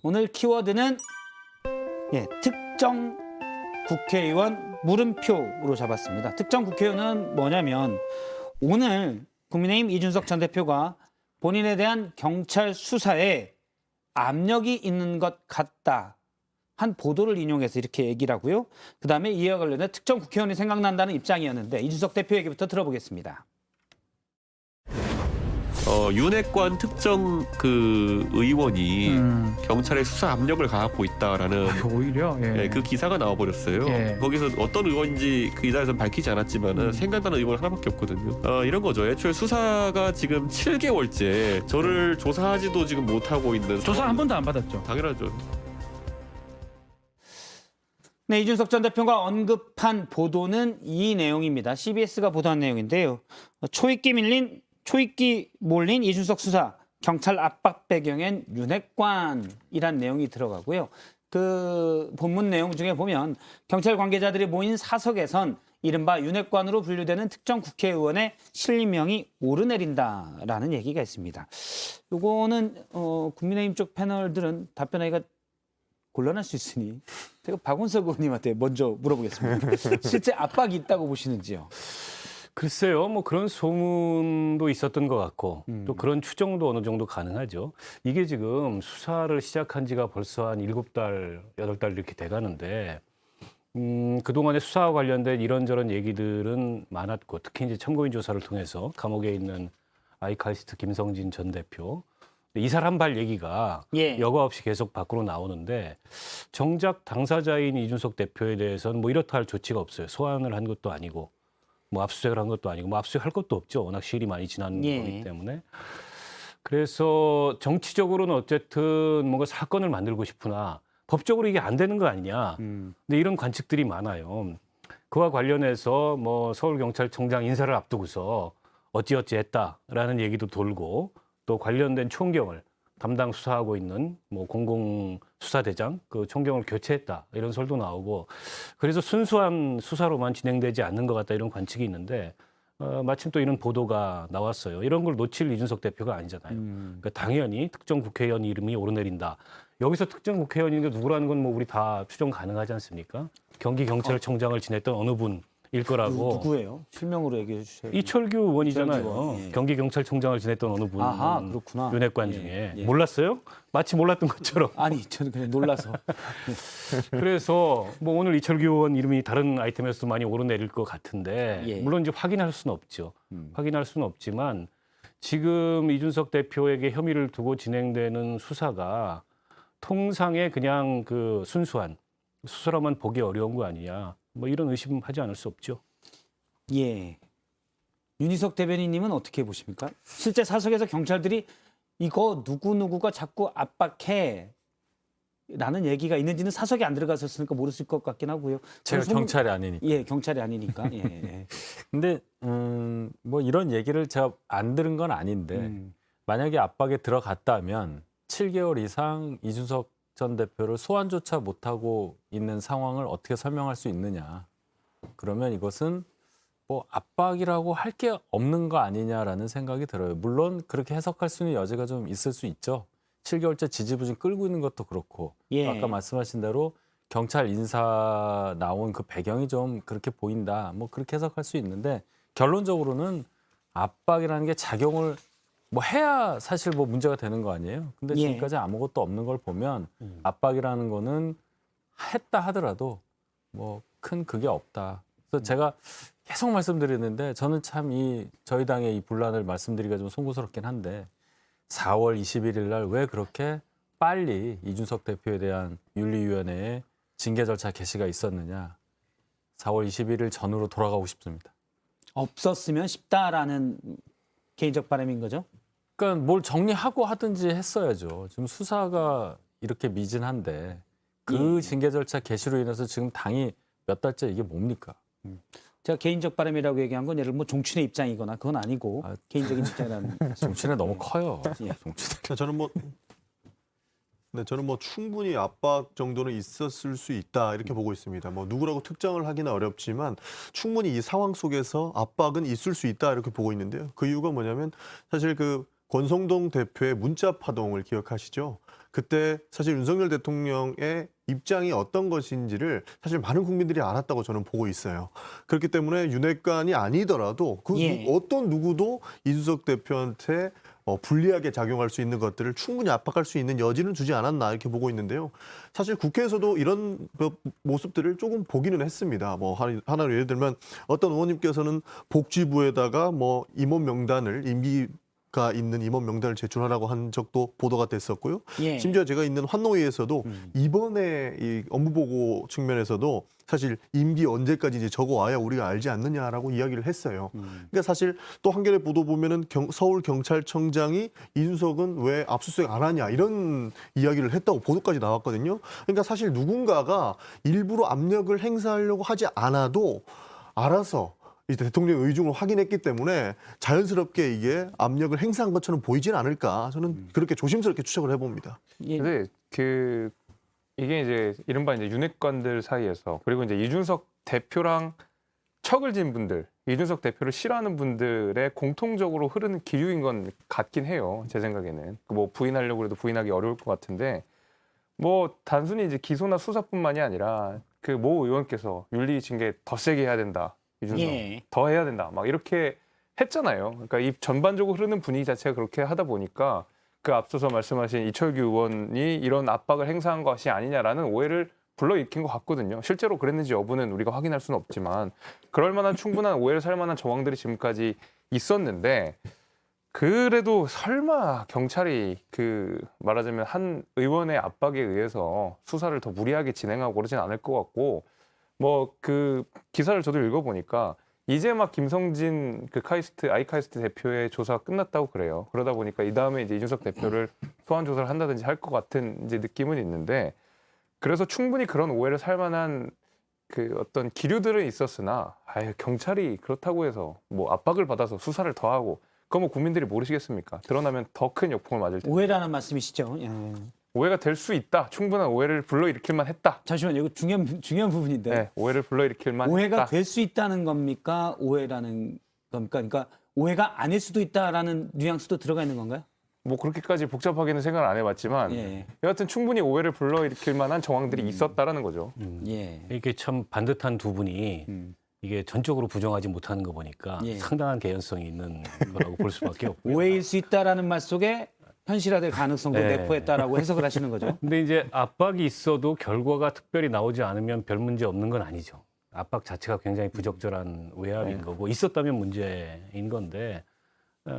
오늘 키워드는 특정 국회의원 물음표로 잡았습니다. 특정 국회의원은 뭐냐면 오늘 국민의힘 이준석 전 대표가 본인에 대한 경찰 수사에 압력이 있는 것 같다 한 보도를 인용해서 이렇게 얘기를 하고요. 그다음에 이와 관련해 특정 국회의원이 생각난다는 입장이었는데 이준석 대표 얘기부터 들어보겠습니다. 윤핵관 특정 그 의원이 경찰에 수사 압력을 가하고 있다라는 오히려 그 기사가 나와버렸어요. 예. 거기서 어떤 의원인지 그 기사에서는 밝히지 않았지만은 생각나는 의원 하나밖에 없거든요. 이런 거죠. 애초에 수사가 지금 7개월째 저를 조사하지도 지금 못하고 있는 조사 한 번도 안 받았죠. 당연하죠. 네, 이준석 전 대표가 언급한 보도는 이 내용입니다. CBS가 보도한 내용인데요. 초입기 몰린 이준석 수사, 경찰 압박 배경엔 윤핵관이란 내용이 들어가고요. 그 본문 내용 중에 보면 경찰 관계자들이 모인 사석에선 이른바 윤핵관으로 분류되는 특정 국회의원의 신임명이 오르내린다라는 얘기가 있습니다. 요거는 국민의힘 쪽 패널들은 답변하기가 곤란할 수 있으니 제가 박원석 의원님한테 먼저 물어보겠습니다. 실제 압박이 있다고 보시는지요? 글쎄요, 뭐 그런 소문도 있었던 것 같고 또 그런 추정도 어느 정도 가능하죠. 이게 지금 수사를 시작한 지가 벌써 한 7달, 8달 이렇게 돼가는데 그동안의 수사와 관련된 이런저런 얘기들은 많았고 특히 이제 참고인 조사를 통해서 감옥에 있는 아이칼리스트 김성진 전 대표 이살 한 발 얘기가 여과 없이 계속 밖으로 나오는데 정작 당사자인 이준석 대표에 대해서는 뭐 이렇다 할 조치가 없어요. 소환을 한 것도 아니고 뭐 압수수색을 한 것도 아니고 뭐 압수수색할 것도 없죠. 워낙 시일이 많이 지난 거기 때문에. 그래서 정치적으로는 어쨌든 뭔가 사건을 만들고 싶으나 법적으로 이게 안 되는 거 아니냐. 근데 이런 관측들이 많아요. 그와 관련해서 뭐 서울경찰청장 인사를 앞두고서 어찌어찌 했다라는 얘기도 돌고 또 관련된 총경을 담당 수사하고 있는 뭐 공공수사대장 그 총경을 교체했다 이런 설도 나오고 그래서 순수한 수사로만 진행되지 않는 것 같다 이런 관측이 있는데 마침 또 이런 보도가 나왔어요. 이런 걸 놓칠 이준석 대표가 아니잖아요. 그러니까 당연히 특정 국회의원 이름이 오르내린다. 여기서 특정 국회의원인데 누구라는 건 뭐 우리 다 추정 가능하지 않습니까? 경기경찰청장을 지냈던 어느 분일 거라고. 누구예요? 실명으로 얘기해 주세요. 이철규 의원이잖아요. 이철규 의원. 경기경찰청장을 지냈던 어느 분. 아하, 그렇구나. 윤핵관 중에. 몰랐어요? 마치 몰랐던 것처럼. 아니, 저는 그냥 놀라서. 그래서 뭐 오늘 이철규 의원 이름이 다른 아이템에서도 많이 오르내릴 것 같은데 물론 이제 확인할 수는 없죠. 확인할 수는 없지만 지금 이준석 대표에게 혐의를 두고 진행되는 수사가 통상의 그냥 그 순수한 수사로만 보기 어려운 거 아니냐. 뭐 이런 의심하지 않을 수 없죠. 예. 윤희석 대변인님은 어떻게 보십니까? 실제 사석에서 경찰들이 이거 누구누구가 자꾸 압박해 라는 얘기가 있는지는 사석에 안 들어갔었으니까 모르실 것 같긴 하고요. 제가 경찰이 아니니까. 예, 경찰이 아니니까. 예. 근데 뭐 이런 얘기를 제가 안 들은 건 아닌데 만약에 압박에 들어갔다면 7개월 이상 이준석 전 대표를 소환조차 못하고 있는 상황을 어떻게 설명할 수 있느냐. 그러면 이것은 뭐 압박이라고 할 게 없는 거 아니냐라는 생각이 들어요. 물론 그렇게 해석할 수 있는 여지가 좀 있을 수 있죠. 7개월째 지지부진 끌고 있는 것도 그렇고 아까 말씀하신 대로 경찰 인사 나온 그 배경이 좀 그렇게 보인다. 뭐 그렇게 해석할 수 있는데 결론적으로는 압박이라는 게 작용을 뭐 해야 사실 뭐 문제가 되는 거 아니에요. 근데 지금까지 아무것도 없는 걸 보면 압박이라는 거는 했다 하더라도 뭐 큰 그게 없다. 그래서 제가 계속 말씀드리는데 저는 참 저희 당의 이 분란을 말씀드리기가 좀 송구스럽긴 한데 4월 21일 날 왜 그렇게 빨리 이준석 대표에 대한 윤리위원회에 징계 절차 개시가 있었느냐. 4월 21일 전으로 돌아가고 싶습니다. 없었으면 싶다라는 개인적 바람인 거죠? 그러니까 뭘 정리하고 하든지 했어야죠. 지금 수사가 이렇게 미진한데 그 징계 절차 개시로 인해서 지금 당이 몇 달째 이게 뭡니까? 제가 개인적 바람이라고 얘기한 건 예를 들어 뭐 종친의 입장이거나 그건 아니고 개인적인 입장이라는. 정치는 너무 커요. 저는 뭐 충분히 압박 정도는 있었을 수 있다 이렇게 보고 있습니다. 뭐 누구라고 특정을 하기는 어렵지만 충분히 이 상황 속에서 압박은 있을 수 있다 이렇게 보고 있는데요. 그 이유가 뭐냐면 사실 그 권성동 대표의 문자 파동을 기억하시죠? 그때 사실 윤석열 대통령의 입장이 어떤 것인지를 사실 많은 국민들이 알았다고 저는 보고 있어요. 그렇기 때문에 윤핵관이 아니더라도 그 예. 어떤 누구도 이준석 대표한테 불리하게 작용할 수 있는 것들을 충분히 압박할 수 있는 여지는 주지 않았나 이렇게 보고 있는데요. 사실 국회에서도 이런 모습들을 조금 보기는 했습니다. 뭐 하나로 예를 들면 어떤 의원님께서는 복지부에다가 뭐 임원 명단을 임기가 있는 임원 명단을 제출하라고 한 적도 보도가 됐었고요. 예. 심지어 제가 있는 환노위에서도 이번에 이 업무보고 측면에서도 사실 임기 언제까지 이제 적어와야 우리가 알지 않느냐라고 이야기를 했어요. 그러니까 사실 또 한겨레 보도 보면은 서울 경찰청장이 이준석은 왜 압수수색 안 하냐 이런 이야기를 했다고 보도까지 나왔거든요. 그러니까 사실 누군가가 일부러 압력을 행사하려고 하지 않아도 알아서 이제 대통령의 의중을 확인했기 때문에 자연스럽게 이게 압력을 행사한 것처럼 보이진 않을까 저는 그렇게 조심스럽게 추측을 해봅니다. 예. 근데 이게 이제 이른바 이제 윤핵관들 사이에서 그리고 이제 이준석 대표랑 척을 진 분들, 이준석 대표를 싫어하는 분들의 공통적으로 흐르는 기류인 건 같긴 해요. 제 생각에는 뭐 부인하려고 해도 부인하기 어려울 것 같은데 뭐 단순히 이제 기소나 수사뿐만이 아니라 그 모 의원께서 윤리 징계 더 세게 해야 된다. 이준석 예. 더 해야 된다. 막 이렇게 했잖아요. 그러니까 이 전반적으로 흐르는 분위기 자체가 그렇게 하다 보니까 그 앞서서 말씀하신 이철규 의원이 이런 압박을 행사한 것이 아니냐라는 오해를 불러일으킨 것 같거든요. 실제로 그랬는지 여부는 우리가 확인할 수는 없지만 그럴 만한 충분한 오해를 살 만한 정황들이 지금까지 있었는데 그래도 설마 경찰이 말하자면 한 의원의 압박에 의해서 수사를 더 무리하게 진행하고 그러진 않을 것 같고 뭐 그 기사를 저도 읽어보니까 이제 막 김성진 아이카이스트 대표의 조사가 끝났다고 그래요. 그러다 보니까 이 다음에 이제 이준석 대표를 소환 조사를 한다든지 할 것 같은 이제 느낌은 있는데 그래서 충분히 그런 오해를 살 만한 그 어떤 기류들은 있었으나 경찰이 그렇다고 해서 뭐 압박을 받아서 수사를 더 하고 그거 뭐 국민들이 모르시겠습니까? 드러나면 더 큰 역풍을 맞을 텐데. 오해라는 말씀이시죠? 예. 오해가 될 수 있다. 충분한 오해를 불러일으킬만 했다. 잠시만요. 이거 중요한 부분인데. 네, 오해를 불러일으킬만 오해가 했다. 될 수 있다는 겁니까? 오해라는 겁니까? 그러니까 오해가 아닐 수도 있다라는 뉘앙스도 들어가 있는 건가요? 뭐 그렇게까지 복잡하게는 생각을 안 해봤지만 예. 여하튼 충분히 오해를 불러일으킬 만한 정황들이 있었다라는 거죠. 예. 이게 참 반듯한 두 분이 음. 이게 전적으로 부정하지 못하는 거 보니까 예. 상당한 개연성이 있는 거라고 볼 수밖에 없고요. 오해일 수 있다라는 말 속에 현실화될 가능성도 네. 내포했다라고 해석을 하시는 거죠. 근데 이제 압박이 있어도 결과가 특별히 나오지 않으면 별 문제 없는 건 아니죠. 압박 자체가 굉장히 부적절한 외압인 거고 있었다면 문제인 건데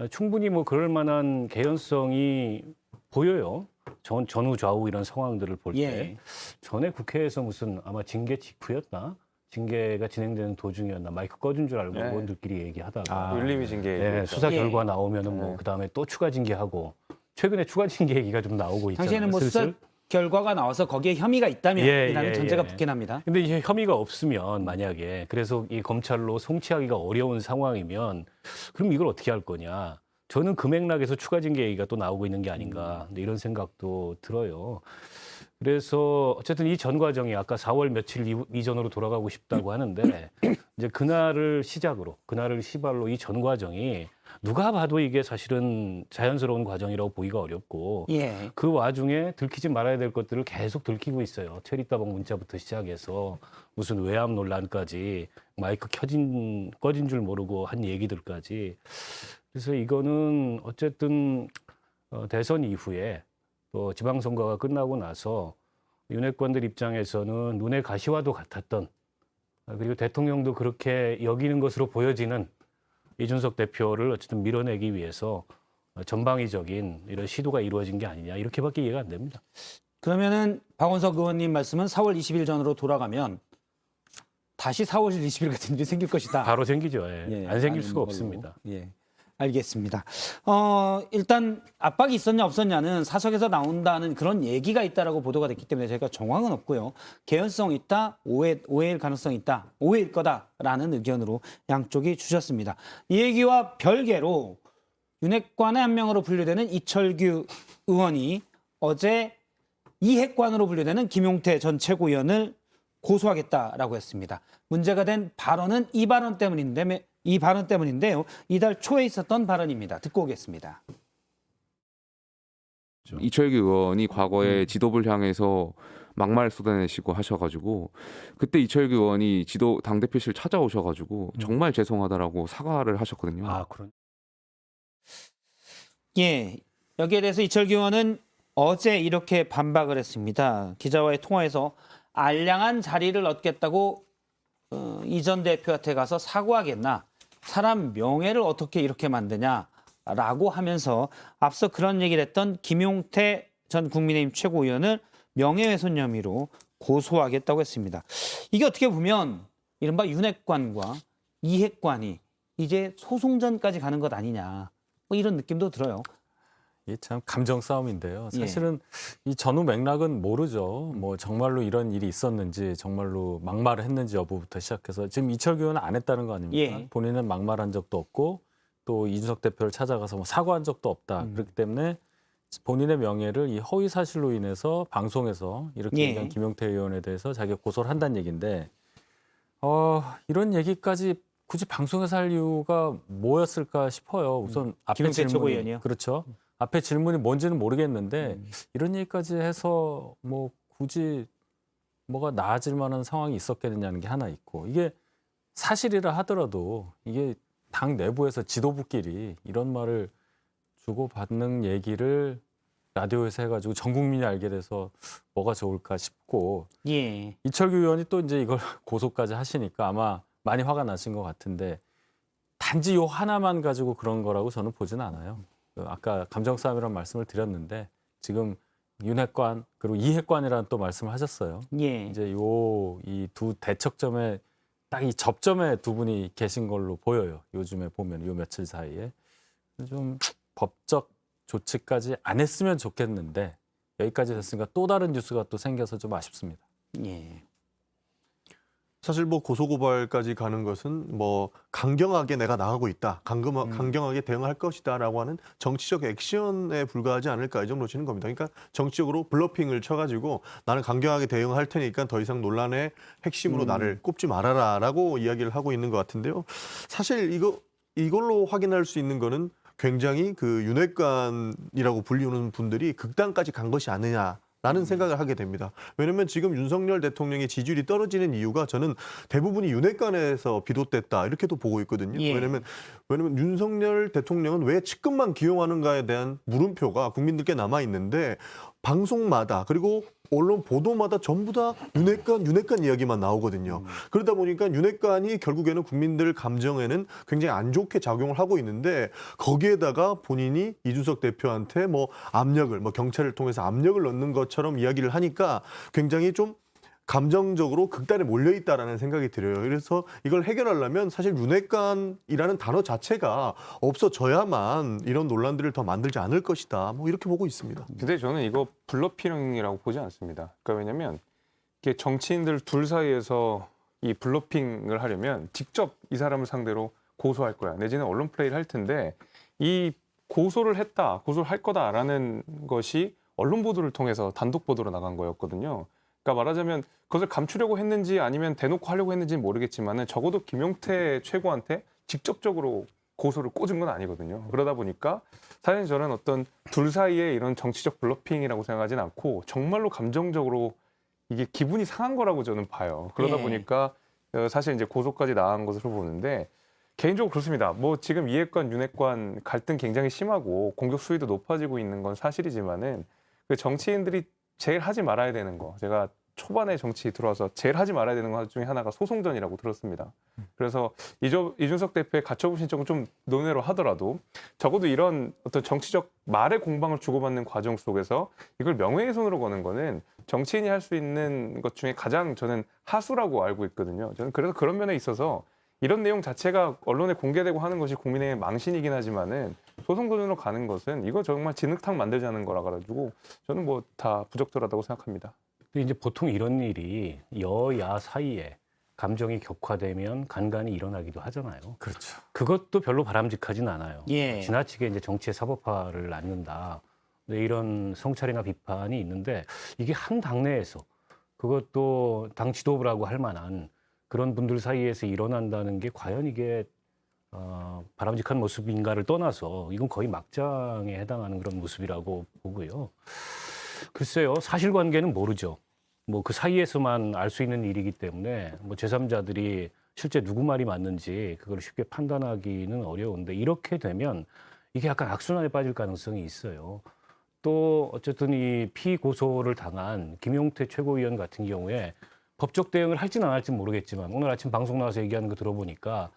충분히 뭐 그럴 만한 개연성이 보여요. 전후 좌우 이런 상황들을 볼 때. 예. 전에 국회에서 무슨 아마 징계 직후였나? 징계가 진행되는 도중이었나? 마이크 꺼준 줄 알고 네. 의원들끼리 얘기하다가 윤리위 징계. 네, 수사 예. 결과 나오면은 뭐 그다음에 또 추가 징계하고 최근에 추가 징계 얘기가 좀 나오고 있잖아요. 당시에는 뭐 수사 슬슬. 결과가 나와서 거기에 혐의가 있다면 예, 이라는 예, 전제가 예. 붙긴 합니다. 근데 이제 혐의가 없으면 만약에 그래서 이 검찰로 송치하기가 어려운 상황이면 그럼 이걸 어떻게 할 거냐? 저는 그 맥락에서 추가 징계 얘기가 또 나오고 있는 게 아닌가 근데 이런 생각도 들어요. 그래서 어쨌든 이 전 과정이 아까 4월 며칠 이전으로 돌아가고 싶다고 하는데 이제 그날을 시발로 이 전 과정이 누가 봐도 이게 사실은 자연스러운 과정이라고 보기가 어렵고 예. 그 와중에 들키지 말아야 될 것들을 계속 들키고 있어요. 체리따봉 문자부터 시작해서 무슨 외압 논란까지 마이크 꺼진 줄 모르고 한 얘기들까지. 그래서 이거는 어쨌든 대선 이후에 또 지방선거가 끝나고 나서 윤핵관들 입장에서는 눈의 가시와도 같았던 그리고 대통령도 그렇게 여기는 것으로 보여지는 이준석 대표를 어쨌든 밀어내기 위해서 전방위적인 이런 시도가 이루어진 게 아니냐 이렇게밖에 이해가 안 됩니다. 그러면은 박원석 의원님 말씀은 4월 20일 전으로 돌아가면 다시 4월 20일 같은 일이 생길 것이다. 바로 생기죠. 예. 예, 안 생길 아닌 수가 걸로. 없습니다. 예. 알겠습니다. 일단 압박이 있었냐 없었냐는 사석에서 나온다는 그런 얘기가 있다라고 보도가 됐기 때문에 저희가 정황은 없고요. 개연성 있다, 오해일 가능성 있다, 오해일 거다라는 의견으로 양쪽이 주셨습니다. 이 얘기와 별개로 윤핵관의 한 명으로 분류되는 이철규 의원이 어제 이핵관으로 분류되는 김용태 전 최고위원을 고소하겠다라고 했습니다. 문제가 된 발언은 이 발언 때문인데요. 이달 초에 있었던 발언입니다. 듣고 오겠습니다. 이철규 의원이 과거에 지도부를 향해서 막말 쏟아내시고 하셔가지고 그때 이철규 의원이 당대표실 찾아오셔가지고 정말 죄송하다라고 사과를 하셨거든요. 아, 그런. 예, 여기에 대해서 이철규 의원은 어제 이렇게 반박을 했습니다. 기자와의 통화에서 알량한 자리를 얻겠다고 이 전 대표한테 가서 사과하겠나? 사람 명예를 어떻게 이렇게 만드냐라고 하면서 앞서 그런 얘기를 했던 김용태 전 국민의힘 최고위원을 명예훼손 혐의로 고소하겠다고 했습니다. 이게 어떻게 보면 이른바 윤핵관과 이핵관이 이제 소송전까지 가는 것 아니냐 뭐 이런 느낌도 들어요. 이게 참 감정 싸움인데요. 예. 사실은 이 전후 맥락은 모르죠. 뭐 정말로 이런 일이 있었는지, 정말로 막말을 했는지 여부부터 시작해서 지금 이철규 의원은 안 했다는 거 아닙니까? 예. 본인은 막말한 적도 없고 또 이준석 대표를 찾아가서 뭐 사과한 적도 없다. 그렇기 때문에 본인의 명예를 이 허위 사실로 인해서 방송에서 이렇게 예. 얘기한 김용태 의원에 대해서 자기가 고소를 한다는 얘기인데 이런 얘기까지 굳이 방송에서 할 이유가 뭐였을까 싶어요. 우선 앞에 김용태 질문이 최고위원이요? 그렇죠. 앞에 질문이 뭔지는 모르겠는데 이런 얘기까지 해서 뭐 굳이 뭐가 나아질 만한 상황이 있었겠느냐는 게 하나 있고 이게 사실이라 하더라도 이게 당 내부에서 지도부끼리 이런 말을 주고받는 얘기를 라디오에서 해가지고 전 국민이 알게 돼서 뭐가 좋을까 싶고 예. 이철규 의원이 또 이제 이걸 고소까지 하시니까 아마 많이 화가 나신 것 같은데 단지 요 하나만 가지고 그런 거라고 저는 보진 않아요. 아까 감정 싸움이라는 말씀을 드렸는데 지금 윤핵관 그리고 이핵관이라는 또 말씀을 하셨어요. 예. 이제 이 두 대척점에 딱 이 접점에 두 분이 계신 걸로 보여요. 요즘에 보면 요 며칠 사이에 좀 법적 조치까지 안 했으면 좋겠는데 여기까지 됐으니까 또 다른 뉴스가 또 생겨서 좀 아쉽습니다. 예. 사실 뭐 고소고발까지 가는 것은 뭐 강경하게 내가 나가고 있다, 강경하게 대응할 것이다라고 하는 정치적 액션에 불과하지 않을까 이 정도 치는 겁니다. 그러니까 정치적으로 블러핑을 쳐가지고 나는 강경하게 대응할 테니까 더 이상 논란의 핵심으로 나를 꼽지 말아라라고 이야기를 하고 있는 것 같은데요. 사실 이걸로 확인할 수 있는 거는 굉장히 그 윤핵관이라고 불리우는 분들이 극단까지 간 것이 아니냐. 라는 생각을 하게 됩니다. 왜냐하면 지금 윤석열 대통령의 지지율이 떨어지는 이유가 저는 대부분이 윤핵관에서 비롯됐다 이렇게도 보고 있거든요. 예. 왜냐하면 윤석열 대통령은 왜 측근만 기용하는가에 대한 물음표가 국민들께 남아 있는데 방송마다 그리고 언론 보도마다 전부 다 윤핵관 이야기만 나오거든요. 그러다 보니까 윤핵관이 결국에는 국민들 감정에는 굉장히 안 좋게 작용을 하고 있는데 거기에다가 본인이 이준석 대표한테 뭐 압력을 경찰을 통해서 압력을 넣는 것처럼 이야기를 하니까 굉장히 좀 감정적으로 극단에 몰려 있다라는 생각이 들어요. 그래서 이걸 해결하려면 사실 윤핵관이라는 단어 자체가 없어져야만 이런 논란들을 더 만들지 않을 것이다. 뭐 이렇게 보고 있습니다. 근데 저는 이거 블러핑이라고 보지 않습니다. 그러니까 왜냐면 이게 정치인들 둘 사이에서 이 블러핑을 하려면 직접 이 사람을 상대로 고소할 거야. 내지는 언론 플레이를 할 텐데 이 고소를 할 거다라는 것이 언론 보도를 통해서 단독 보도로 나간 거였거든요. 그러니까 말하자면 그것을 감추려고 했는지 아니면 대놓고 하려고 했는지는 모르겠지만은 적어도 김용태 최고한테 직접적으로 고소를 꽂은 건 아니거든요. 그러다 보니까 사실 저는 어떤 둘 사이에 이런 정치적 블러핑이라고 생각하진 않고 정말로 감정적으로 이게 기분이 상한 거라고 저는 봐요. 그러다 예. 보니까 사실 이제 고소까지 나간 것으로 보는데 개인적으로 그렇습니다. 뭐 지금 이핵관, 윤핵관 갈등 굉장히 심하고 공격 수위도 높아지고 있는 건 사실이지만은 그 정치인들이 제일 하지 말아야 되는 거, 제가 초반에 정치 들어와서 제일 하지 말아야 되는 것 중에 하나가 소송전이라고 들었습니다. 그래서 이준석 대표의 가처분 신청을 좀 논외로 하더라도 적어도 이런 어떤 정치적 말의 공방을 주고받는 과정 속에서 이걸 명예훼손으로 거는 거는 정치인이 할 수 있는 것 중에 가장 저는 하수라고 알고 있거든요. 저는 그래서 그런 면에 있어서 이런 내용 자체가 언론에 공개되고 하는 것이 국민의 망신이긴 하지만은 소송전으로 가는 것은 이거 정말 진흙탕 만들자는 거라 가지고 저는 뭐 다 부적절하다고 생각합니다. 근데 이제 보통 이런 일이 여야 사이에 감정이 격화되면 간간히 일어나기도 하잖아요. 그렇죠. 그것도 별로 바람직하진 않아요. 예. 지나치게 이제 정치의 사법화를 낳는다. 네, 이런 성찰이나 비판이 있는데 이게 한 당내에서 그것도 당 지도부라고 할 만한 그런 분들 사이에서 일어난다는 게 과연 이게 바람직한 모습인가를 떠나서 이건 거의 막장에 해당하는 그런 모습이라고 보고요. 글쎄요, 사실관계는 모르죠. 뭐 그 사이에서만 알 수 있는 일이기 때문에 뭐 제3자들이 실제 누구 말이 맞는지 그걸 쉽게 판단하기는 어려운데 이렇게 되면 이게 약간 악순환에 빠질 가능성이 있어요. 또 어쨌든 이 피고소를 당한 김용태 최고위원 같은 경우에 법적 대응을 할지는 안 할지는 모르겠지만 오늘 아침 방송 나와서 얘기하는 거 들어보니까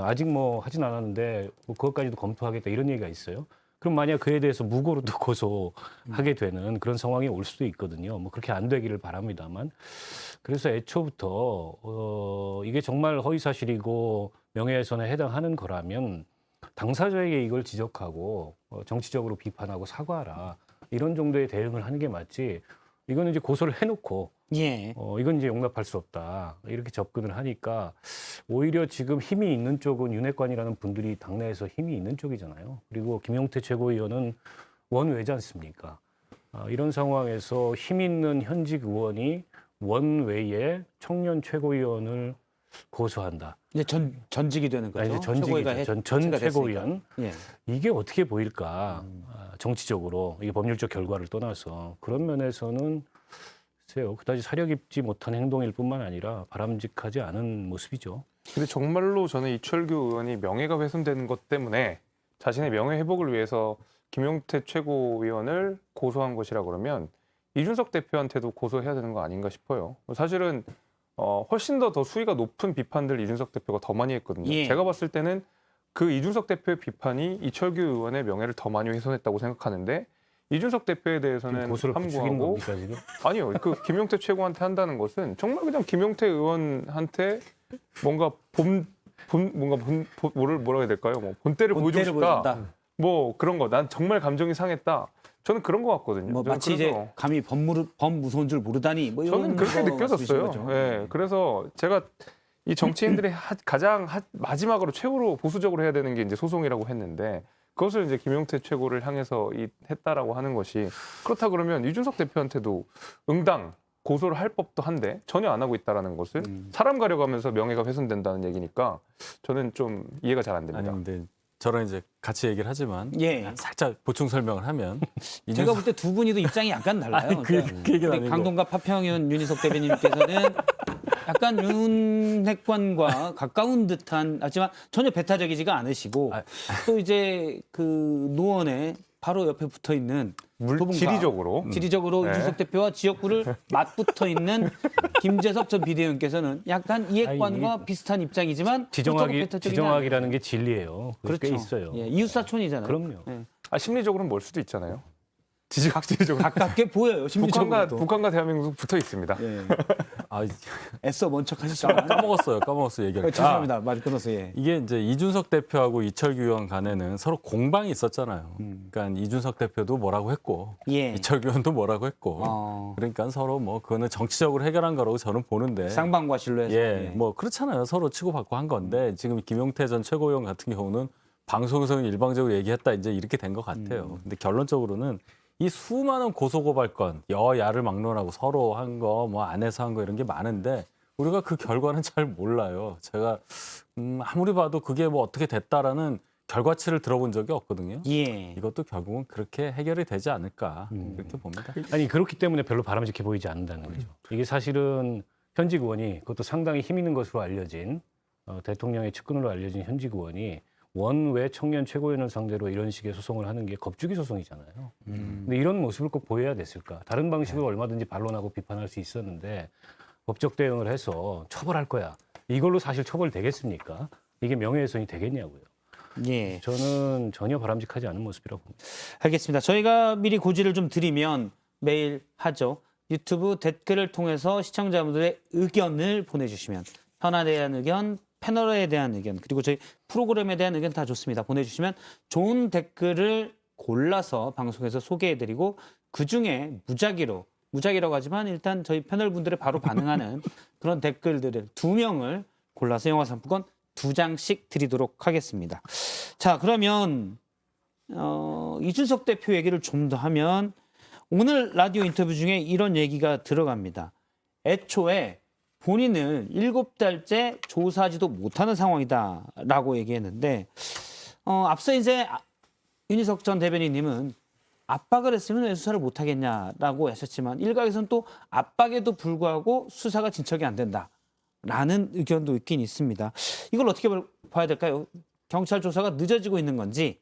아직 뭐 하진 않았는데 뭐 그것까지도 검토하겠다 이런 얘기가 있어요. 그럼 만약 그에 대해서 무고로 또 고소하게 되는 그런 상황이 올 수도 있거든요. 뭐 그렇게 안 되기를 바랍니다만. 그래서 애초부터 이게 정말 허위사실이고 명예훼손에 해당하는 거라면 당사자에게 이걸 지적하고 정치적으로 비판하고 사과하라 이런 정도의 대응을 하는 게 맞지. 이거는 이제 고소를 해놓고 예. 이건 이제 용납할 수 없다 이렇게 접근을 하니까 오히려 지금 힘이 있는 쪽은 윤핵관이라는 분들이 당내에서 힘이 있는 쪽이잖아요. 그리고 김용태 최고위원은 원외지 않습니까? 이런 상황에서 힘 있는 현직 의원이 원외의 청년 최고위원을 고소한다. 이제 전직이 되는 거죠. 이제 전직이죠. 전 해체가 최고위원. 됐으니까. 예. 이게 어떻게 보일까? 정치적으로 이게 법률적 결과를 떠나서 그런 면에서는 글쎄요, 그다지 사려 깊지 못한 행동일 뿐만 아니라 바람직하지 않은 모습이죠. 근데 정말로 저는 이철규 의원이 명예가 훼손되는 것 때문에 자신의 명예 회복을 위해서 김용태 최고위원을 고소한 것이라 그러면 이준석 대표한테도 고소해야 되는 거 아닌가 싶어요. 사실은 훨씬 더 수위가 높은 비판들 이준석 대표가 더 많이 했거든요. 예. 제가 봤을 때는 그 이준석 대표의 비판이 이철규 의원의 명예를 더 많이 훼손했다고 생각하는데 이준석 대표에 대해서는 고소를 부추긴 함구하고 겁니까 지금? 아니요. 그 김용태 최고한테 한다는 것은 정말 그냥 김용태 의원한테 뭔가 뭐라고 해야 될까요? 뭐 본때를 보여주고 싶다. 보여준다. 뭐 그런 거. 난 정말 감정이 상했다. 저는 그런 것 같거든요. 뭐 저는 마치 이제 그래서 감히 법 무서운 줄 모르다니 뭐 이런 저는 그렇게 거 느껴졌어요. 말씀이신 거죠. 예. 그래서 제가 이 정치인들이 가장 마지막으로 최후로 보수적으로 해야 되는 게 이제 소송이라고 했는데 그것을 이제 김용태 최고를 향해서 했다라고 하는 것이 그렇다 그러면 이준석 대표한테도 응당 고소를 할 법도 한데 전혀 안 하고 있다라는 것을 사람 가려가면서 명예가 훼손된다는 얘기니까 저는 좀 이해가 잘 안 됩니다. 아니 근데 저랑 이제 같이 얘기를 하지만 예. 살짝 보충 설명을 하면 제가 볼 때 두 분이도 입장이 약간 달라요. 아니, 그 얘기는 우리 아니고. 강동갑 파평윤 윤희석 대변인께서는 약간 윤핵관과 가까운 듯한 하지만 전혀 배타적이지가 않으시고 또 이제 그 노원에 바로 옆에 붙어 있는 지리적으로 지리적으로 네. 이준석 대표와 지역구를 맞붙어 있는 김재섭 전 비대위원께서는 약간 이핵관과 아니, 비슷한 입장이지만 그렇다고 배타적이지 지정학이라는 게 진리예요. 그렇죠. 꽤 있어요. 예, 이웃사촌이잖아요. 그럼요. 예. 심리적으로는 멀 수도 있잖아요. 지리적으로 가깝게 보여요. 심리적으로. 북한과 대한민국 붙어 있습니다. 예. 아, 애써 먼 척하시지만 까먹었어요 얘기를. 죄송합니다. 말 끊었어요. 예. 이게 이제 이준석 대표하고 이철규 의원 간에는 서로 공방이 있었잖아요. 그러니까 이준석 대표도 뭐라고 했고 예. 이철규 의원도 뭐라고 했고 어, 그러니까 서로 뭐 그거는 정치적으로 해결한 거라고 저는 보는데 쌍방과실로 해서 예, 뭐 그렇잖아요. 서로 치고받고 한 건데 지금 김용태 전 최고위원 같은 경우는 방송에서 일방적으로 얘기했다 이제 이렇게 된 것 같아요. 근데 결론적으로는 이 수많은 고소고발건 여야를 막론하고 서로 한 거 뭐 안에서 한 거 이런 게 많은데 우리가 그 결과는 잘 몰라요. 제가 아무리 봐도 그게 뭐 어떻게 됐다라는 결과치를 들어본 적이 없거든요. 예. 이것도 결국은 그렇게 해결이 되지 않을까 그렇게 봅니다. 아니 그렇기 때문에 별로 바람직해 보이지 않는다는 거죠. 이게 사실은 현직 의원이 그것도 상당히 힘 있는 것으로 알려진 대통령의 측근으로 알려진 현직 의원이 원외 청년 최고위원을 상대로 이런 식의 소송을 하는 게 겁주기 소송이잖아요. 근데 이런 모습을 꼭 보여야 됐을까? 다른 방식으로 얼마든지 반론하고 비판할 수 있었는데 법적 대응을 해서 처벌할 거야. 이걸로 사실 처벌되겠습니까? 이게 명예훼손이 되겠냐고요. 예. 저는 전혀 바람직하지 않은 모습이라고 봅니다. 알겠습니다. 저희가 미리 고지를 좀 드리면 매일 하죠. 유튜브 댓글을 통해서 시청자분들의 의견을 보내주시면 현안에 대한 의견, 패널에 대한 의견, 그리고 저희 프로그램에 대한 의견 다 좋습니다. 보내주시면 좋은 댓글을 골라서 방송에서 소개해드리고 그중에 무작위라고 하지만 일단 저희 패널분들의 바로 반응하는 그런 댓글들을 2명을 골라서 영화 상품권 2장씩 드리도록 하겠습니다. 자, 그러면 이준석 대표 얘기를 좀 더 하면 오늘 라디오 인터뷰 중에 이런 얘기가 들어갑니다. 애초에 본인을 7달째 조사하지도 못하는 상황이다라고 얘기했는데 앞서 이제 윤희석 전 대변인님은 압박을 했으면 왜 수사를 못하겠냐라고 하셨지만 일각에서는 또 압박에도 불구하고 수사가 진척이 안 된다라는 의견도 있긴 있습니다. 이걸 어떻게 봐야 될까요? 경찰 조사가 늦어지고 있는 건지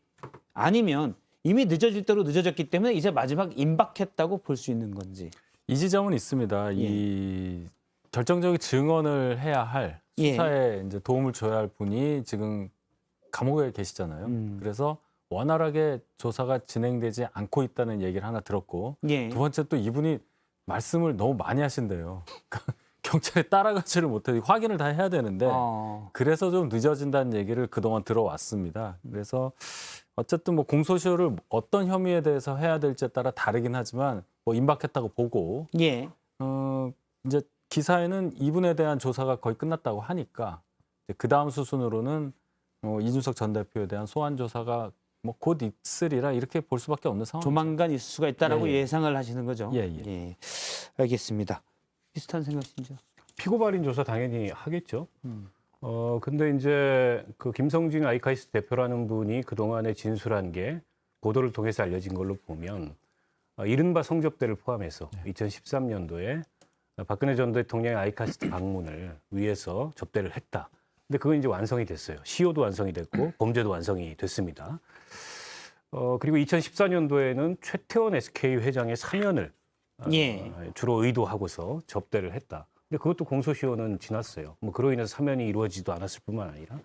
아니면 이미 늦어질 대로 늦어졌기 때문에 이제 마지막 임박했다고 볼 수 있는 건지. 이 지점은 있습니다. 이 결정적인 증언을 해야 할 예. 수사에 이제 도움을 줘야 할 분이 지금 감옥에 계시잖아요. 그래서 원활하게 조사가 진행되지 않고 있다는 얘기를 하나 들었고 예. 두 번째 또 이분이 말씀을 너무 많이 하신대요. 경찰에 따라가지를 못해 확인을 다 해야 되는데 그래서 좀 늦어진다는 얘기를 그동안 들어왔습니다. 그래서 어쨌든 뭐 공소시효를 어떤 혐의에 대해서 해야 될지에 따라 다르긴 하지만 뭐 임박했다고 보고 예. 이제 기사에는 이분에 대한 조사가 거의 끝났다고 하니까 그 다음 수순으로는 이준석 전 대표에 대한 소환 조사가 뭐 곧 있으리라 이렇게 볼 수밖에 없는 상황. 조만간 있을 수가 있다라고 예, 예. 예상을 하시는 거죠. 예, 예. 예. 알겠습니다. 비슷한 생각이죠. 피고 발인 조사 당연히 하겠죠. 근데 이제 그 김성진 아이카이스 대표라는 분이 그동안에 진술한 게 보도를 통해서 알려진 걸로 보면 이른바 성접대를 포함해서 2013년도에 박근혜 전 대통령의 아이카이스트 방문을 위해서 접대를 했다. 근데 그건 이제 완성이 됐어요. 시효도 완성이 됐고 범죄도 완성이 됐습니다. 그리고 2014년도에는 최태원 SK 회장의 사면을 예. 주로 의도하고서 접대를 했다. 근데 그것도 공소시효는 지났어요. 뭐 그로 인해서 사면이 이루어지지도 않았을 뿐만 아니라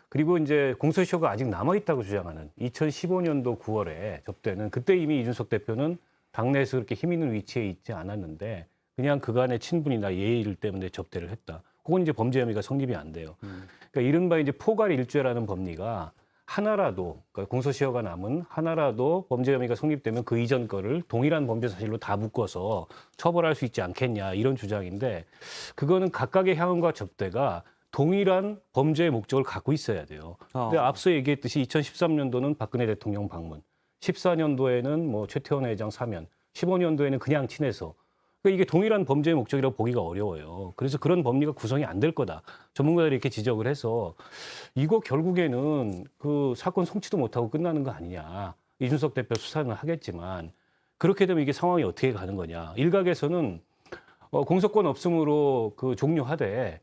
그리고 이제 공소시효가 아직 남아 있다고 주장하는 2015년도 9월에 접대는 그때 이미 이준석 대표는 당내에서 그렇게 힘 있는 위치에 있지 않았는데 그냥 그간의 친분이나 예의를 때문에 접대를 했다. 그건 이제 범죄 혐의가 성립이 안 돼요. 그러니까 이른바 이제 포괄 일죄라는 법리가 하나라도 그러니까 공소시효가 남은 하나라도 범죄 혐의가 성립되면 그 이전 거를 동일한 범죄 사실로 다 묶어서 처벌할 수 있지 않겠냐 이런 주장인데 그거는 각각의 향응과 접대가 동일한 범죄의 목적을 갖고 있어야 돼요. 근데 앞서 얘기했듯이 2013년도는 박근혜 대통령 방문, 14년도에는 뭐 최태원 회장 사면, 15년도에는 그냥 친해서 그러니까 이게 동일한 범죄의 목적이라고 보기가 어려워요. 그래서 그런 법리가 구성이 안 될 거다. 전문가들이 이렇게 지적을 해서 이거 결국에는 그 사건 송치도 못하고 끝나는 거 아니냐. 이준석 대표 수사는 하겠지만 그렇게 되면 이게 상황이 어떻게 가는 거냐. 일각에서는 공소권 없음으로 그 종료하되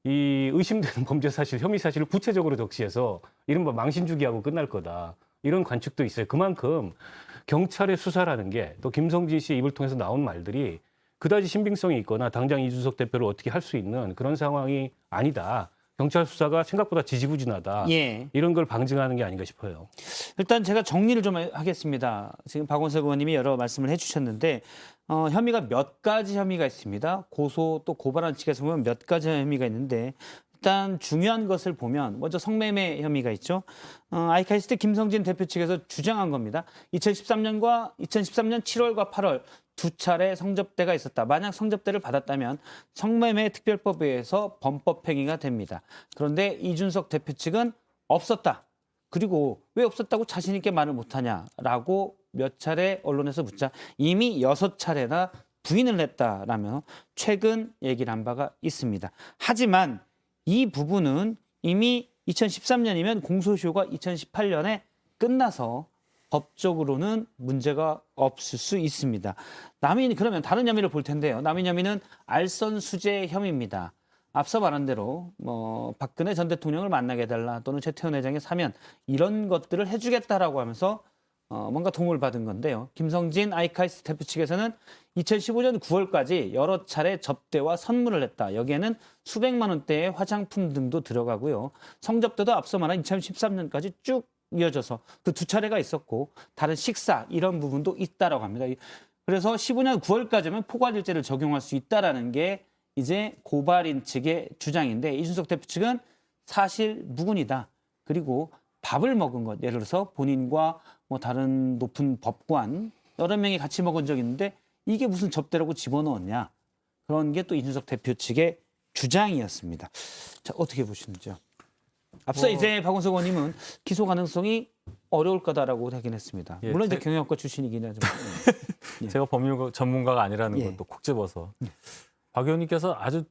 이 의심되는 범죄 사실, 혐의 사실을 구체적으로 적시해서 이른바 망신주기하고 끝날 거다. 이런 관측도 있어요. 그만큼 경찰의 수사라는 게 또 김성진 씨의 입을 통해서 나온 말들이 그다지 신빙성이 있거나 당장 이준석 대표를 어떻게 할 수 있는 그런 상황이 아니다. 경찰 수사가 생각보다 지지부진하다. 예. 이런 걸 방증하는 게 아닌가 싶어요. 일단 제가 정리를 좀 하겠습니다. 지금 박원석 의원님이 여러 말씀을 해주셨는데 혐의가 몇 가지 혐의가 있습니다. 고소 또 고발한 측에서 보면 몇 가지 혐의가 있는데 일단 중요한 것을 보면 먼저 성매매 혐의가 있죠. 아이카이스트 김성진 대표 측에서 주장한 겁니다. 2013년 7월과 8월 두 차례 성접대가 있었다. 만약 성접대를 받았다면 성매매 특별법에 의해서 범법행위가 됩니다. 그런데 이준석 대표 측은 없었다. 그리고 왜 없었다고 자신 있게 말을 못하냐라고 몇 차례 언론에서 묻자 이미 6차례나 부인을 했다라며 최근 얘기를 한 바가 있습니다. 하지만 이 부분은 이미 2013년이면 공소시효가 2018년에 끝나서 법적으로는 문제가 없을 수 있습니다. 그러면 다른 혐의를 볼 텐데요. 남인 혐의는 알선수재 혐의입니다. 앞서 말한 대로 박근혜 전 대통령을 만나게 해달라 또는 최태원 회장의 사면 이런 것들을 해주겠다라고 하면서 뭔가 도움을 받은 건데요. 김성진 아이카이스트 대표 측에서는 2015년 9월까지 여러 차례 접대와 선물을 했다. 여기에는 수백만 원대의 화장품 등도 들어가고요. 성접대도 앞서 말한 2013년까지 쭉 이어져서 그 두 차례가 있었고 다른 식사 이런 부분도 있다라고 합니다. 그래서 15년 9월까지면 포괄일죄를 적용할 수 있다라는 게 이제 고발인 측의 주장인데 이준석 대표 측은 사실 무근이다. 그리고 밥을 먹은 것, 예를 들어서 본인과 뭐 다른 높은 법관 여러 명이 같이 먹은 적이 있는데 이게 무슨 접대라고 집어넣었냐. 그런 게 또 이준석 대표 측의 주장이었습니다. 자, 어떻게 보시는지요? 앞서 이제 박원석 의원님은 기소 가능성이 어려울 거다라고 하긴 했습니다. 예, 물론 이제 경영학과 출신이긴 하지만. 제가 법률 전문가가 아니라는 예. 것도 콕 집어서 박 의원님께서 아주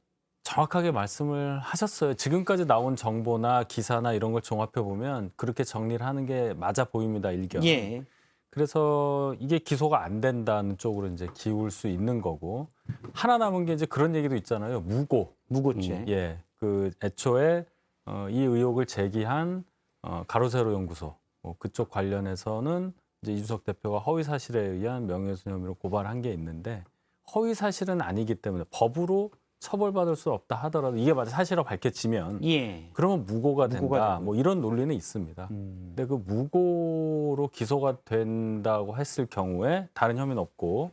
정확하게 말씀을 하셨어요. 지금까지 나온 정보나 기사나 이런 걸 종합해 보면 그렇게 정리를 하는 게 맞아 보입니다. 일견. 예. 그래서 이게 기소가 안 된다는 쪽으로 이제 기울 수 있는 거고 하나 남은 게 이제 그런 얘기도 있잖아요. 무고죄. 예, 그 애초에 이 의혹을 제기한 가로세로 연구소 그쪽 관련해서는 이제 이준석 대표가 허위 사실에 의한 명예훼손 혐의로 고발한 게 있는데 허위 사실은 아니기 때문에 법으로 처벌받을 수 없다 하더라도 이게 맞아 사실로 밝혀지면 예. 그러면 무고가 된다. 무고가 되고. 뭐 이런 논리는 있습니다. 근데 그 무고로 기소가 된다고 했을 경우에 다른 혐의는 없고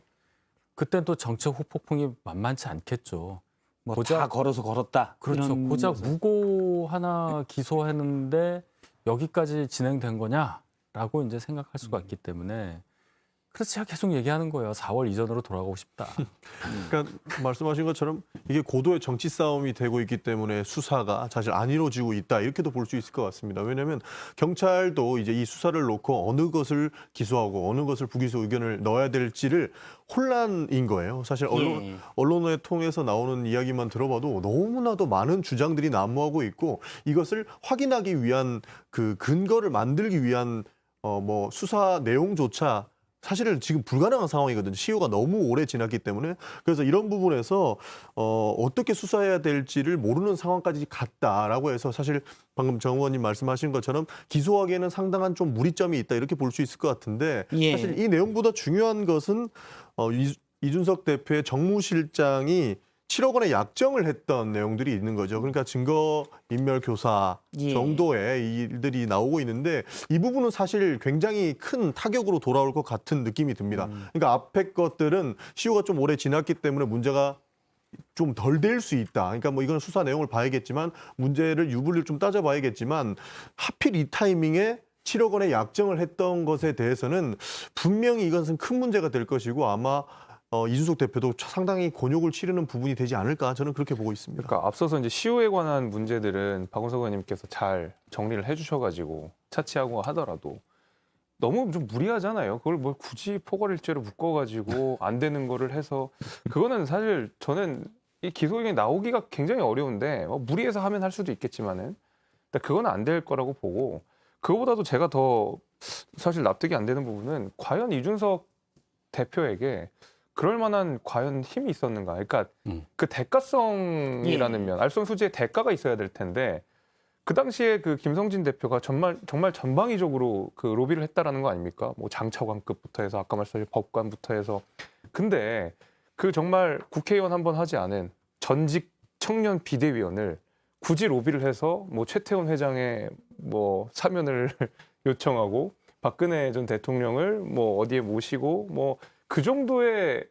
그땐 또 정책 후폭풍이 만만치 않겠죠. 뭐 고작- 다 걸어서 걸었다. 그렇죠. 이런 고작 것을. 무고 하나 기소했는데 여기까지 진행된 거냐라고 이제 생각할 수가 있기 때문에 그래서 제가 계속 얘기하는 거예요. 4월 이전으로 돌아가고 싶다. 그러니까 말씀하신 것처럼 이게 고도의 정치 싸움이 되고 있기 때문에 수사가 사실 안 이루어지고 있다 이렇게도 볼 수 있을 것 같습니다. 왜냐하면 경찰도 이제 이 수사를 놓고 어느 것을 기소하고 어느 것을 부기소 의견을 넣어야 될지를 혼란인 거예요. 사실 예. 언론을 통해서 나오는 이야기만 들어봐도 너무나도 많은 주장들이 난무하고 있고 이것을 확인하기 위한 그 근거를 만들기 위한 뭐 수사 내용조차 사실은 지금 불가능한 상황이거든요. 시효가 너무 오래 지났기 때문에. 그래서 이런 부분에서 어떻게 수사해야 될지를 모르는 상황까지 갔다라고 해서 사실 방금 정 의원님 말씀하신 것처럼 기소하기에는 상당한 좀 무리점이 있다 이렇게 볼 수 있을 것 같은데 예. 사실 이 내용보다 중요한 것은 이준석 대표의 정무실장이 7억 원의 약정을 했던 내용들이 있는 거죠. 그러니까 증거 인멸 교사 예. 정도의 일들이 나오고 있는데 이 부분은 사실 굉장히 큰 타격으로 돌아올 것 같은 느낌이 듭니다. 그러니까 앞에 것들은 시효가 좀 오래 지났기 때문에 문제가 좀 덜 될 수 있다. 그러니까 뭐 이건 수사 내용을 봐야겠지만 문제를 유불리를 좀 따져봐야겠지만 하필 이 타이밍에 7억 원의 약정을 했던 것에 대해서는 분명히 이것은 큰 문제가 될 것이고 아마 이준석 대표도 상당히 곤욕을 치르는 부분이 되지 않을까 저는 그렇게 보고 있습니다. 그러니까 앞서서 이제 시효에 관한 문제들은 박원석 의원님께서 잘 정리를 해주셔가지고 차치하고 하더라도 너무 좀 무리하잖아요. 그걸 뭐 굳이 포괄일죄로 묶어가지고 안 되는 거를 해서 그거는 사실 저는 이 기소 의견이 나오기가 굉장히 어려운데 무리해서 하면 할 수도 있겠지만은 근데 그건 안 될 거라고 보고 그거보다도 제가 더 사실 납득이 안 되는 부분은 과연 이준석 대표에게 그럴 만한 과연 힘이 있었는가? 그러니까 그 대가성이라는 면, 알선수재의 대가가 있어야 될 텐데 그 당시에 그 김성진 대표가 정말 전방위적으로 그 로비를 했다라는 거 아닙니까? 뭐 장차관급부터 해서 아까 말씀하신 법관부터 해서 근데 그 정말 국회의원 한 번 하지 않은 전직 청년 비대위원을 굳이 로비를 해서 뭐 최태원 회장의 뭐 사면을 요청하고 박근혜 전 대통령을 뭐 어디에 모시고 뭐 그 정도의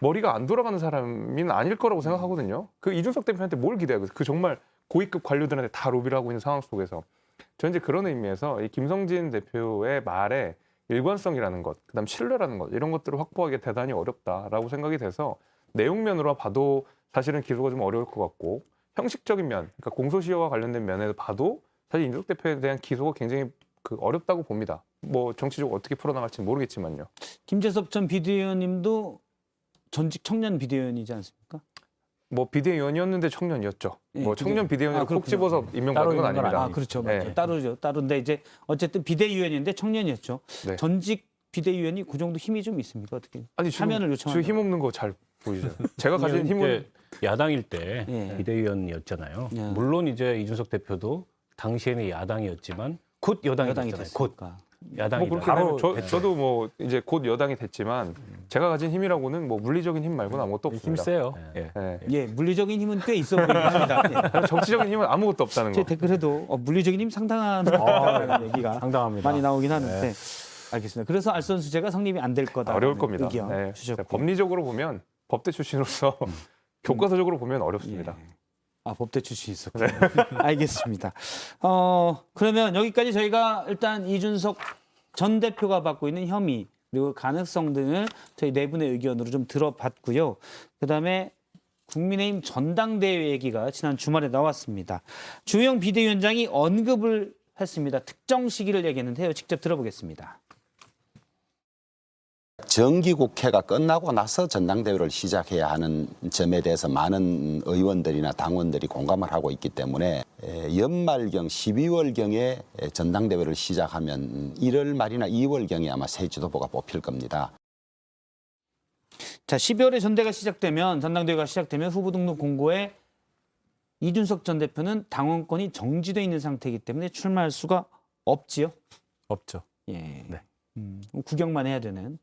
머리가 안 돌아가는 사람은 아닐 거라고 생각하거든요. 그 이준석 대표한테 뭘 기대하고 그 정말 고위급 관료들한테 다 로비를 하고 있는 상황 속에서 저는 이제 그런 의미에서 이 김성진 대표의 말에 일관성이라는 것, 그다음 신뢰라는 것 이런 것들을 확보하기 대단히 어렵다라고 생각이 돼서 내용면으로 봐도 사실은 기소가 좀 어려울 것 같고 형식적인 면, 그러니까 공소시효와 관련된 면에서 봐도 사실 이준석 대표에 대한 기소가 굉장히 어렵다고 봅니다. 뭐 정치적으로 어떻게 풀어나갈지 모르겠지만요. 김재섭 전 비대위원님도 전직 청년 비대위원이지 않습니까? 뭐 비대위원이었는데 청년이었죠. 예, 뭐 청년 비대위원으로 꼭 그렇군요. 집어서 임명받은 건 따로 있는 건 아닙니다. 아, 그렇죠. 네. 맞죠. 따로죠. 따로인데 이제 어쨌든 비대위원인데 청년이었죠. 네. 전직 비대위원이 그 정도 힘이 좀 있습니까? 어떻게? 아니 사면을 요청한다. 지금 힘없는 거 잘 보이죠. 제가 가진 이제 힘은 야당일 때 예. 비대위원이었잖아요. 예. 물론 이제 이준석 대표도 당시에는 야당이었지만 곧 여당이 됐잖아요. 곧 됐으니까. 야당이다. 뭐 그렇게 되면 저도 뭐 이제 곧 여당이 됐지만 제가 가진 힘이라고는 뭐 물리적인 힘 말고는 아무것도 없습니다. 힘세요. 예. 예. 예. 예, 물리적인 힘은 꽤 있어 보이긴 합니다. 예. 정치적인 힘은 아무것도 없다는 제 거. 댓글에도 물리적인 힘 상당한 얘기가 상당합니다. 많이 나오긴 하는데 알겠습니다. 그래서 알선수재가 성립이 안 될 거다. 어려울 겁니다. 의견 네. 주셨고. 법리적으로 보면 법대 출신으로서 교과서적으로 보면 어렵습니다. 예. 아, 법대 출신 있었군요. 알겠습니다. 그러면 여기까지 저희가 일단 이준석 전 대표가 받고 있는 혐의 그리고 가능성 등을 저희 네 분의 의견으로 좀 들어봤고요. 그다음에 국민의힘 전당대회 얘기가 지난 주말에 나왔습니다. 주호영 비대위원장이 언급을 했습니다. 특정 시기를 얘기했는데요. 직접 들어보겠습니다. 정기국회가 끝나고 나서 전당대회를 시작해야 하는 점에 대해서 많은 의원들이나 당원들이 공감을 하고 있기 때문에 연말경 12월경에 전당대회를 시작하면 1월 말이나 2월경에 아마 새 지도부가 뽑힐 겁니다. 자, 12월에 전당대회가 시작되면 후보 등록 공고에 이준석 전 대표는 당원권이 정지돼 있는 상태이기 때문에 출마할 수가 없지요. 없죠. 예. 네. 구경만 해야 되는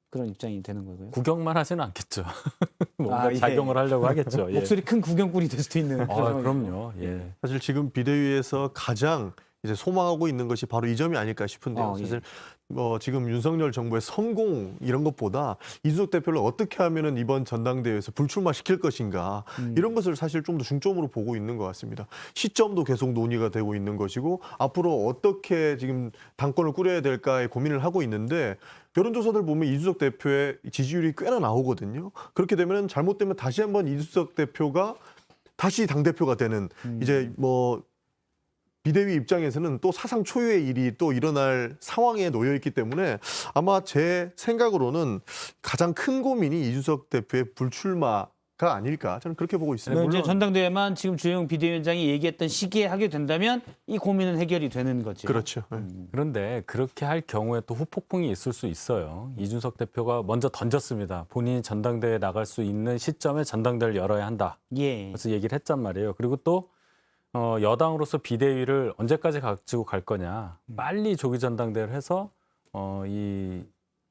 그런 입장이 되는 거고요. 구경만 하지는 않겠죠. 뭔가 아, 예. 작용을 하려고 하겠죠. 예. 목소리 큰 구경꾼이 될 수도 있는. 그런 상황이고. 그럼요. 예. 사실 지금 비대위에서 가장 이제 소망하고 있는 것이 바로 이 점이 아닐까 싶은데요. 예. 사실 지금 윤석열 정부의 성공 이런 것보다 이준석 대표를 어떻게 하면은 이번 전당대회에서 불출마시킬 것인가 이런 것을 사실 좀 더 중점으로 보고 있는 것 같습니다. 시점도 계속 논의가 되고 있는 것이고 앞으로 어떻게 지금 당권을 꾸려야 될까에 고민을 하고 있는데 여론조사들 보면 이준석 대표의 지지율이 꽤나 나오거든요. 그렇게 되면 잘못되면 다시 한번 이준석 대표가 다시 당대표가 되는 이제 비대위 입장에서는 또 사상 초유의 일이 또 일어날 상황에 놓여 있기 때문에 아마 제 생각으로는 가장 큰 고민이 이준석 대표의 불출마가 아닐까 저는 그렇게 보고 있습니다. 이제 전당대회만 지금 주영 비대위원장이 얘기했던 시기에 하게 된다면 이 고민은 해결이 되는 거죠. 그렇죠. 그런데 그렇게 할 경우에 또 후폭풍이 있을 수 있어요. 이준석 대표가 먼저 던졌습니다. 본인이 전당대회에 나갈 수 있는 시점에 전당대회를 열어야 한다. 예. 그래서 얘기를 했단 말이에요. 그리고 또 여당으로서 비대위를 언제까지 가지고 갈 거냐. 빨리 조기 전당대회를 해서 이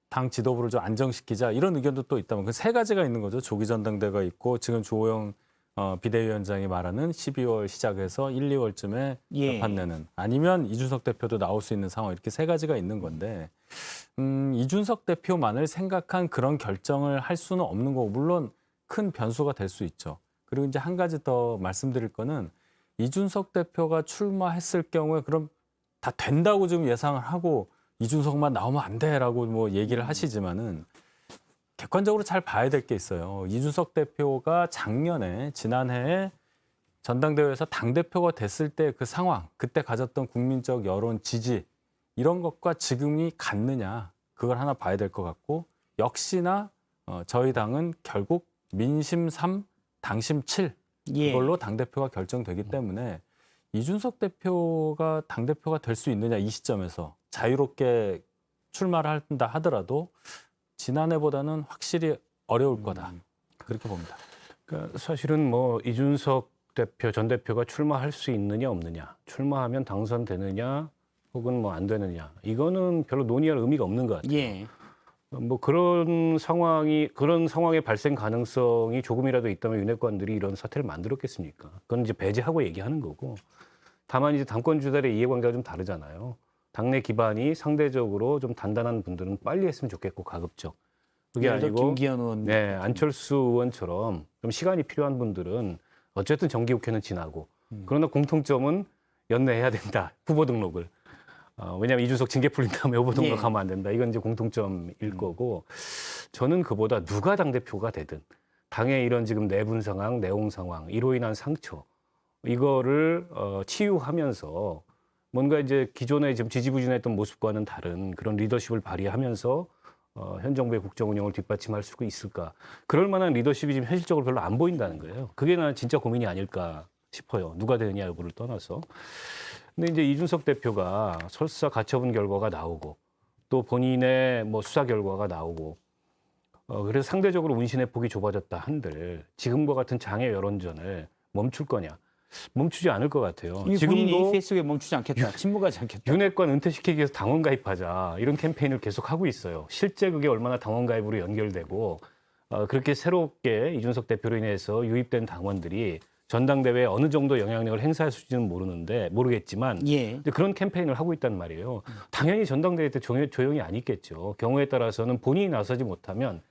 당 지도부를 좀 안정시키자. 이런 의견도 또 있다면 그 세 가지가 있는 거죠. 조기 전당대회가 있고 지금 주호영 비대위원장이 말하는 12월 시작해서 1, 2월쯤에 예. 결판 내는 아니면 이준석 대표도 나올 수 있는 상황 이렇게 세 가지가 있는 건데 이준석 대표만을 생각한 그런 결정을 할 수는 없는 거고 물론 큰 변수가 될 수 있죠. 그리고 이제 한 가지 더 말씀드릴 거는 이준석 대표가 출마했을 경우에 그럼 다 된다고 지금 예상을 하고 이준석만 나오면 안 돼라고 뭐 얘기를 하시지만은 객관적으로 잘 봐야 될 게 있어요. 이준석 대표가 지난해에 전당대회에서 당대표가 됐을 때 그 상황, 그때 가졌던 국민적 여론 지지 이런 것과 지금이 같느냐 그걸 하나 봐야 될 것 같고 역시나 저희 당은 결국 민심 3, 당심 7 예. 이걸로 당대표가 결정되기 때문에 이준석 대표가 당대표가 될 수 있느냐 이 시점에서 자유롭게 출마를 한다 하더라도 지난해보다는 확실히 어려울 거다. 그렇게 봅니다. 그러니까 사실은 뭐 이준석 대표 전 대표가 출마할 수 있느냐 없느냐, 출마하면 당선되느냐 혹은 뭐 안 되느냐 이거는 별로 논의할 의미가 없는 것 같아요. 예. 뭐 그런 상황의 발생 가능성이 조금이라도 있다면 윤핵관들이 이런 사태를 만들었겠습니까? 그건 이제 배제하고 얘기하는 거고. 다만 이제 당권 주달의 이해관계가 좀 다르잖아요. 당내 기반이 상대적으로 좀 단단한 분들은 빨리 했으면 좋겠고 가급적. 그게 예를 들어 아니고 김기현 의원. 네, 안철수 의원처럼 좀 시간이 필요한 분들은 어쨌든 정기국회는 지나고 그러나 공통점은 연내해야 된다. 후보 등록을. 왜냐하면 이준석 징계 풀린 다음에 후보 등록하면 안 된다. 이건 이제 공통점일 거고 저는 그보다 누가 당대표가 되든 당의 이런 지금 내분 상황, 내용 상황, 이로 인한 상처 이거를 치유하면서 뭔가 이제 기존에 지금 지지부진했던 모습과는 다른 그런 리더십을 발휘하면서 현 정부의 국정 운영을 뒷받침할 수 있을까? 그럴 만한 리더십이 지금 현실적으로 별로 안 보인다는 거예요. 그게 나는 진짜 고민이 아닐까 싶어요. 누가 되느냐 여부를 떠나서. 근데 이제 이준석 대표가 설사 가처분 결과가 나오고 또 본인의 뭐 수사 결과가 나오고 그래서 상대적으로 운신의 폭이 좁아졌다 한들 지금과 같은 장애 여론전을 멈출 거냐? 멈추지 않을 것 같아요. 이미 본인이 지금도 페이스북에 멈추지 않겠다. 침묵하지 않겠다. 윤핵관 은퇴시키기 위해서 당원 가입하자 이런 캠페인을 계속 하고 있어요. 실제 그게 얼마나 당원 가입으로 연결되고 그렇게 새롭게 이준석 대표로 인해서 유입된 당원들이 전당대회에 어느 정도 영향력을 행사할 수 있을지는 모르겠지만 예. 그런 캠페인을 하고 있단 말이에요. 당연히 전당대회 때 조용히 안 있겠죠. 경우에 따라서는 본인이 나서지 못하면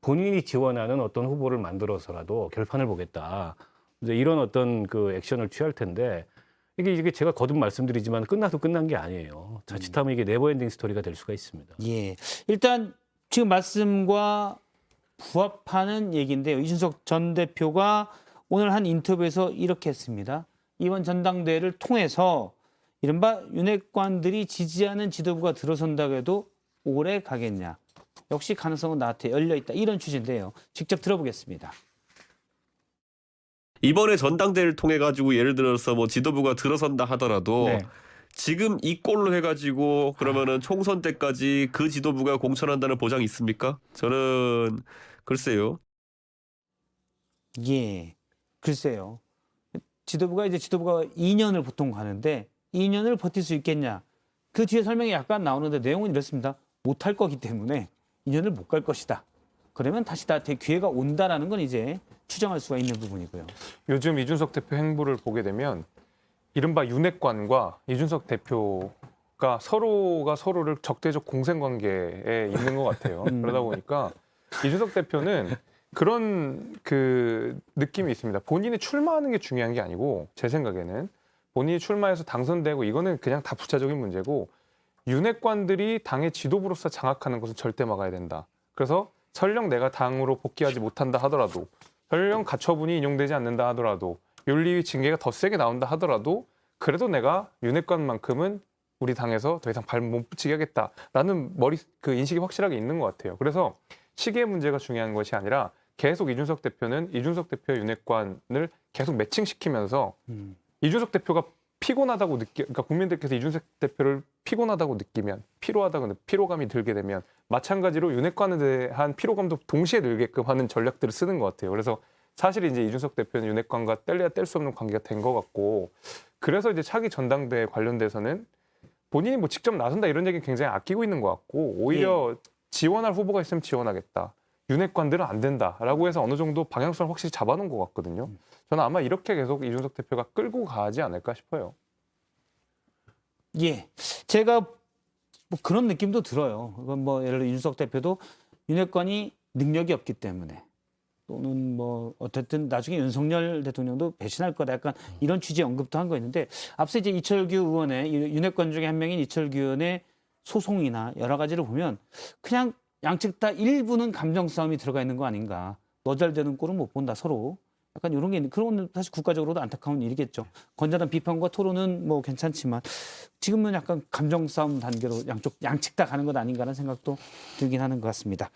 본인이 지원하는 어떤 후보를 만들어서라도 결판을 보겠다. 이제 이런 어떤 그 액션을 취할 텐데 이게 제가 거듭 말씀드리지만 끝나도 끝난 게 아니에요. 자칫하면 이게 네버엔딩 스토리가 될 수가 있습니다. 예. 일단 지금 말씀과 부합하는 얘기인데요. 이준석 전 대표가 오늘 한 인터뷰에서 이렇게 했습니다. 이번 전당대회를 통해서 이른바 윤핵관들이 지지하는 지도부가 들어선다고 해도 오래 가겠냐. 역시 가능성은 나한테 열려 있다. 이런 취지인데요. 직접 들어보겠습니다. 이번에 전당대회를 통해 가지고 예를 들어서 뭐 지도부가 들어선다 하더라도 네. 지금 이 꼴로 해가지고 그러면은 총선 때까지 그 지도부가 공천한다는 보장이 있습니까? 저는 글쎄요. 예, 글쎄요. 지도부가 2년을 보통 가는데 2년을 버틸 수 있겠냐? 그 뒤에 설명이 약간 나오는데 내용은 이렇습니다. 못할 거기 때문에 2년을 못 갈 것이다. 그러면 다시 나한테 기회가 온다라는 건 이제 추정할 수가 있는 부분이고요. 요즘 이준석 대표 행보를 보게 되면 이른바 윤핵관과 이준석 대표가 서로가 서로를 적대적 공생 관계에 있는 것 같아요. 그러다 보니까 이준석 대표는 그런 그 느낌이 있습니다. 본인이 출마하는 게 중요한 게 아니고 제 생각에는 본인이 출마해서 당선되고 이거는 그냥 다 부차적인 문제고 윤핵관들이 당의 지도부로서 장악하는 것은 절대 막아야 된다. 그래서 설령 내가 당으로 복귀하지 못한다 하더라도 설령 가처분이 인용되지 않는다 하더라도 윤리위 징계가 더 세게 나온다 하더라도 그래도 내가 윤핵관만큼은 우리 당에서 더 이상 발 못 붙이게 하겠다라는 그 인식이 확실하게 있는 것 같아요. 그래서 시기의 문제가 중요한 것이 아니라 계속 이준석 대표는 이준석 대표의 윤핵관을 계속 매칭시키면서 이준석 대표가 피곤하다고 그러니까 국민들께서 이준석 대표를 피곤하다고 느끼면 피로감이 들게 되면 마찬가지로 윤핵관에 대한 피로감도 동시에 늘게끔 하는 전략들을 쓰는 것 같아요. 그래서 사실 이제 이준석 대표는 윤핵관과 뗄래야 뗄 수 없는 관계가 된 것 같고 그래서 이제 차기 전당대회 관련돼서는 본인이 뭐 직접 나선다 이런 얘기 굉장히 아끼고 있는 것 같고 오히려 지원할 후보가 있으면 지원하겠다. 윤핵관들은 안 된다라고 해서 어느 정도 방향성을 확실히 잡아놓은 것 같거든요. 저는 아마 이렇게 계속 이준석 대표가 끌고 가지 않을까 싶어요. 예, 제가 뭐 그런 느낌도 들어요. 그건 뭐 예를 들어 이준석 대표도 윤핵관이 능력이 없기 때문에 또는 뭐 어쨌든 나중에 윤석열 대통령도 배신할 거다 약간 이런 취지의 언급도 한 거 있는데 앞서 이제 이철규 의원의 윤핵관 중에 한 명인 이철규 의원의 소송이나 여러 가지를 보면 그냥 양측 다 일부는 감정 싸움이 들어가 있는 거 아닌가. 너 잘 되는 꼴은 못 본다 서로. 약간 이런 게 있는 그런 건 사실 국가적으로도 안타까운 일이겠죠. 건전한 비판과 토론은 뭐 괜찮지만 지금은 약간 감정 싸움 단계로 양측 다 가는 것 아닌가라는 생각도 들긴 하는 것 같습니다.